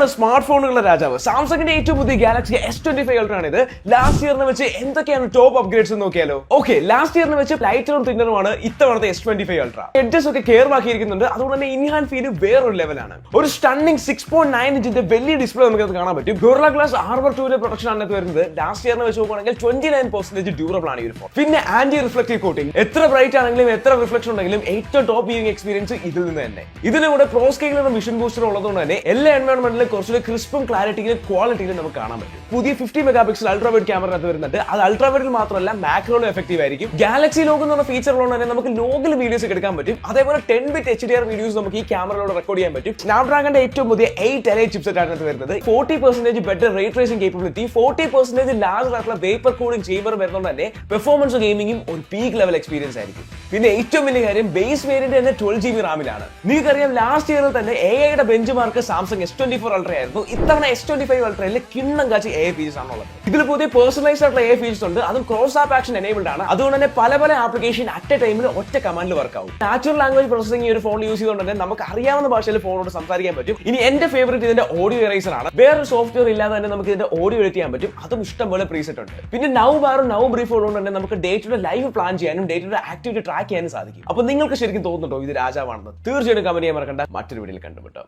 നമ്മുടെ സ്മാർട്ട് ഫോണുകളുടെ രാജാവ് സാംസങ്ങിന്റെ ഏറ്റവും പുതിയ ഗാലക്സി S25 Ultra ആണ് ഇത്. ലാസ്റ്റ് ഇയറിനെ വെച്ച് എന്തൊക്കെയാണ് ടോപ്പ് അപ്ഗ്രേഡ്സ് നോക്കിയാലോ? ഓക്കെ, ലാസ്റ്റ് ഇയറിനെ വെച്ച് ലൈറ്ററും തിന്നറുമാണ് ഇത്തവണത്തെ S25 Ultra. എഡ്ജസ് ഒക്കെ കെയർ ആക്കിയിരിക്കുന്നുണ്ട്. അതുകൊണ്ട് തന്നെ ഇൻഹാൻഡ് ഫീൽ വേറൊരു ലെവലാണ്. ഒരു സ്റ്റണ്ണിംഗ് 6.9 ഇഞ്ചിന്റെ വലിയ ഡിസ്പ്ലേ നമുക്ക് കാണാൻ പറ്റും. ഗോറില്ല ഗ്ലാസ് ആർമർ 2 പ്രൊട്ടക്ഷൻ ആണ് വരുന്നത്. ലാസ്റ്റ് ഇയറിനെ വെച്ച് നോക്കുകയാണെങ്കിൽ 29% ഡ്യൂറബിൾ ആണ് ഈ ഒരു ഫോൺ. പിന്നെ ആന്റി റിഫ്ലക്റ്റീവ് കോട്ടിംഗ്. എത്ര ബ്രൈറ്റ് ആണെങ്കിലും എത്ര റിഫ്ലക്ഷൻ ഉണ്ടെങ്കിലും ഏറ്റവും ടോപ്പ് വ്യൂയിങ് എക്സ്പീരിയൻസ് ഇതിൽ നിന്ന് തന്നെ. ഇതിന് കൂടെ പ്രോ സ്കെയിലറും വിഷൻ ബൂസ്റ്റർ ഉള്ളതുകൊണ്ട് തന്നെ എല്ലാ എൻവയോൺമെന്റിലും കുറച്ചുകൂടി ക്രിസ്പും ക്ലാരിറ്റിയിലും ക്വാളിറ്റിയിലും നമുക്ക് കാണാൻ പറ്റും. പുതിയ 50 മെഗാപിക്സൽ അൾട്രാ വൈഡ് ക്യാമറ അത് വരുന്നുണ്ട്. അത് അൾട്രാ വൈഡിൽ മാത്രമല്ല മാക്രോയിലും എഫക്റ്റീവ് ആയിരിക്കും. ഗാലക്സി ലോഗ് എന്ന് പറഞ്ഞ ഫീച്ചർ ഉള്ളതുകൊണ്ട് തന്നെ നമുക്ക് ലോഗിൽ വീഡിയോസ് എടുക്കാൻ പറ്റും. അതേപോലെ 10-bit HDR വീഡിയോസ് നമുക്ക് ഈ ക്യാമറയിലൂടെ റെക്കോർഡ് ചെയ്യാൻ പറ്റും. സ്നാപ്ഡ്രാഗന്റെ ഏറ്റവും പുതിയ 8 Elite ചിപ്സെറ്റ് ആണ് വരുന്നത്. 40% better ray tracing capability, 40% large ആയിട്ടുള്ള വേപ്പർ കൂളിംഗ് ചേമ്പർ വരുന്നതുകൊണ്ട് തന്നെ പെർഫോമൻസ് ഗെയിമിംഗും ഒരു പീക്ക് ലെവൽ എക്സ്പീരിയൻസ് ആയിരിക്കും. പിന്നെ ഏറ്റവും വലിയ കാര്യം ബേസ് വേരിയന്റ് തന്നെ 12GB റാമിലാണ്. നിങ്ങൾക്കറിയാം ലാസ്റ്റ് ഇയറിൽ തന്നെ AI bench mark Samsung S24 Ultra ആയിരുന്നു. ഇത്തവണ S25 Ultra കിണ്ണം കാച്ചി AI ഫീച്ചേഴ്സ് ആണുള്ളത്. ഇതിൽ പുതിയ പേഴ്സണലൈസ്ഡ് ആയിട്ടുള്ള AI ഫീച്ചേഴ്സ് ഉണ്ട്. അതും ക്രോസ് ആപ്പ് ആക്ഷൻ എനേബിൾഡ് ആണ്. അതുകൊണ്ട് തന്നെ പല ആപ്ലിക്കേഷൻ അറ്റ് എ ടൈമിൽ ഒറ്റ കമാൻഡിൽ വർക്ക് ആവും. നാച്ചുറൽ ലാംഗ്വേജ് പ്രോസസിംഗ് ഈ ഒരു ഫോൺ യൂസ് ചെയ്തുകൊണ്ട് തന്നെ നമുക്ക് അറിയാവുന്ന ഭാഷയിൽ ഫോണോട് സംസാരിക്കാൻ പറ്റും. ഇനി എന്റെ ഫേവറേറ്റ് ഇതിന്റെ ഓഡിയോ ഇറേസർ ആണ്. വേറൊരു സോഫ്റ്റ്വെയർ ഇല്ലാതെ തന്നെ നമുക്ക് ഇതിന്റെ ഓഡിയോ എഡിറ്റ് ചെയ്യാൻ പറ്റും. അതും ഇഷ്ടംപോലെ പ്രീസെറ്റ് ഉണ്ട്. പിന്നെ നൗ ബാറും നൗ ബ്രീഫ് ഉള്ളതുകൊണ്ട് തന്നെ നമുക്ക് ഡേറ്റയുടെ ലൈവ് പ്ലാൻ ചെയ്യാനും ഡേറ്റയുടെ ആക്ടിവിറ്റി ട്രാക്ക് ചെയ്യാനും സാധിക്കും. അപ്പൊ നിങ്ങൾക്ക് ശരിക്കും തോന്നുന്നുണ്ടോ ഇത് രാജാവാണെന്ന്? തീർച്ചയായിട്ടും കമന്റ് ചെയ്യാൻ മറക്കണ്ട. മറ്റൊരു വീഡിയോയിൽ കണ്ടുമുട്ടാം.